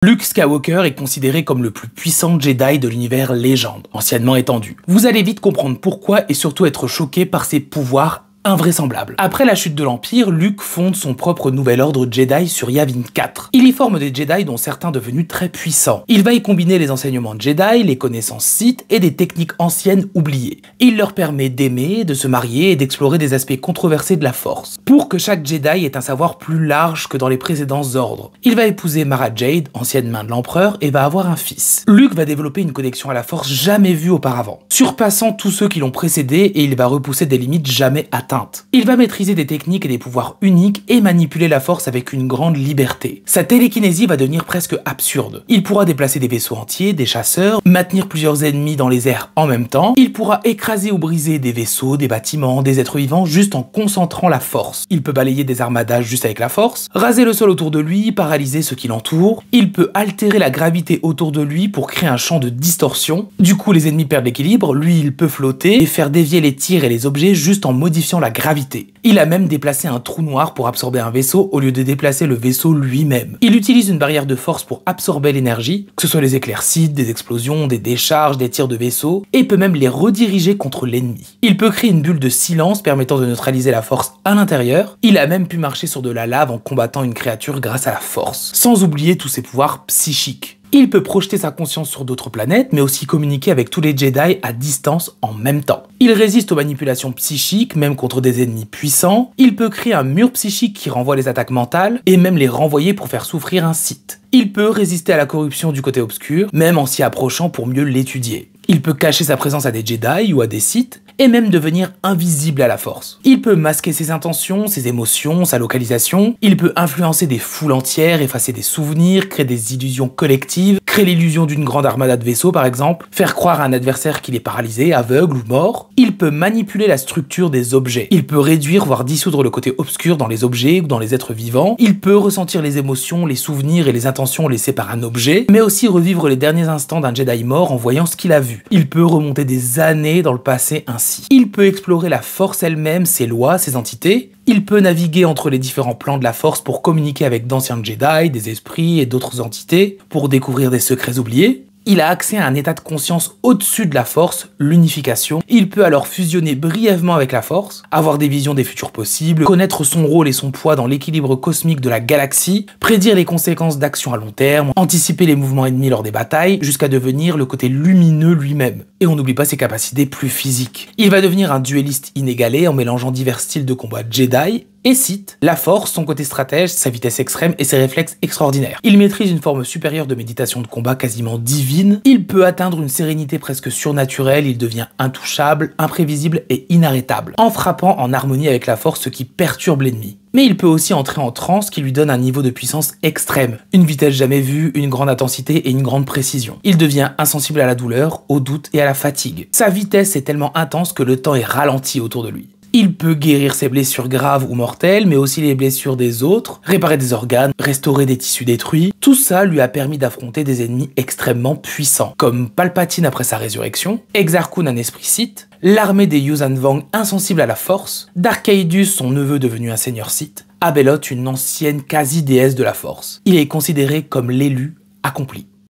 Luke Skywalker est considéré comme le plus puissant Jedi de l'univers Légende, anciennement étendu. Vous allez vite comprendre pourquoi et surtout être choqué par ses pouvoirs invraisemblable. Après la chute de l'Empire, Luke fonde son propre nouvel ordre Jedi sur Yavin 4. Il y forme des Jedi dont certains devenus très puissants. Il va y combiner les enseignements Jedi, les connaissances Sith et des techniques anciennes oubliées. Il leur permet d'aimer, de se marier et d'explorer des aspects controversés de la Force, pour que chaque Jedi ait un savoir plus large que dans les précédents ordres. Il va épouser Mara Jade, ancienne main de l'Empereur, et va avoir un fils. Luke va développer une connexion à la Force jamais vue auparavant, surpassant tous ceux qui l'ont précédé, et il va repousser des limites jamais atteintes. Il va maîtriser des techniques et des pouvoirs uniques et manipuler la Force avec une grande liberté. Sa télékinésie va devenir presque absurde. Il pourra déplacer des vaisseaux entiers, des chasseurs, maintenir plusieurs ennemis dans les airs en même temps. Il pourra écraser ou briser des vaisseaux, des bâtiments, des êtres vivants juste en concentrant la Force. Il peut balayer des armadas juste avec la Force, raser le sol autour de lui, paralyser ceux qui l'entourent. Il peut altérer la gravité autour de lui pour créer un champ de distorsion. Du coup, les ennemis perdent l'équilibre, lui il peut flotter et faire dévier les tirs et les objets juste en modifiant la gravité. Il a même déplacé un trou noir pour absorber un vaisseau au lieu de déplacer le vaisseau lui-même. Il utilise une barrière de force pour absorber l'énergie, que ce soit les éclairs Sith, des explosions, des décharges, des tirs de vaisseau, et peut même les rediriger contre l'ennemi. Il peut créer une bulle de silence permettant de neutraliser la force à l'intérieur. Il a même pu marcher sur de la lave en combattant une créature grâce à la force, sans oublier tous ses pouvoirs psychiques. Il peut projeter sa conscience sur d'autres planètes, mais aussi communiquer avec tous les Jedi à distance en même temps. Il résiste aux manipulations psychiques, même contre des ennemis puissants. Il peut créer un mur psychique qui renvoie les attaques mentales, et même les renvoyer pour faire souffrir un Sith. Il peut résister à la corruption du côté obscur, même en s'y approchant pour mieux l'étudier. Il peut cacher sa présence à des Jedi ou à des Sith, et même devenir invisible à la Force. Il peut masquer ses intentions, ses émotions, sa localisation. Il peut influencer des foules entières, effacer des souvenirs, créer des illusions collectives, créer l'illusion d'une grande armada de vaisseaux par exemple, faire croire à un adversaire qu'il est paralysé, aveugle ou mort. Il peut manipuler la structure des objets. Il peut réduire voire dissoudre le côté obscur dans les objets ou dans les êtres vivants. Il peut ressentir les émotions, les souvenirs et les intentions laissées par un objet, mais aussi revivre les derniers instants d'un Jedi mort en voyant ce qu'il a vu. Il peut remonter des années dans le passé ainsi. Il peut explorer la Force elle-même, ses lois, ses entités. Il peut naviguer entre les différents plans de la Force pour communiquer avec d'anciens Jedi, des esprits et d'autres entités, pour découvrir des secrets oubliés. Il a accès à un état de conscience au-dessus de la Force, l'unification. Il peut alors fusionner brièvement avec la Force, avoir des visions des futurs possibles, connaître son rôle et son poids dans l'équilibre cosmique de la galaxie, prédire les conséquences d'actions à long terme, anticiper les mouvements ennemis lors des batailles, jusqu'à devenir le côté lumineux lui-même. Et on n'oublie pas ses capacités plus physiques. Il va devenir un duelliste inégalé en mélangeant divers styles de combat Jedi et Sith, la Force, son côté stratège, sa vitesse extrême et ses réflexes extraordinaires. Il maîtrise une forme supérieure de méditation de combat quasiment divine. Il peut atteindre une sérénité presque surnaturelle, il devient intouchable, imprévisible et inarrêtable, en frappant en harmonie avec la Force, ce qui perturbe l'ennemi. Mais il peut aussi entrer en transe qui lui donne un niveau de puissance extrême, une vitesse jamais vue, une grande intensité et une grande précision. Il devient insensible à la douleur, au doute et à la fatigue. Sa vitesse est tellement intense que le temps est ralenti autour de lui. Il peut guérir ses blessures graves ou mortelles, mais aussi les blessures des autres, réparer des organes, restaurer des tissus détruits. Tout ça lui a permis d'affronter des ennemis extrêmement puissants, comme Palpatine après sa résurrection, Exar Kun, un esprit Sith, l'armée des Yuuzhan Vong insensible à la Force, Dark Aidus, son neveu devenu un seigneur Sith, Abeloth, une ancienne quasi-déesse de la Force. Il est considéré comme l'élu accompli.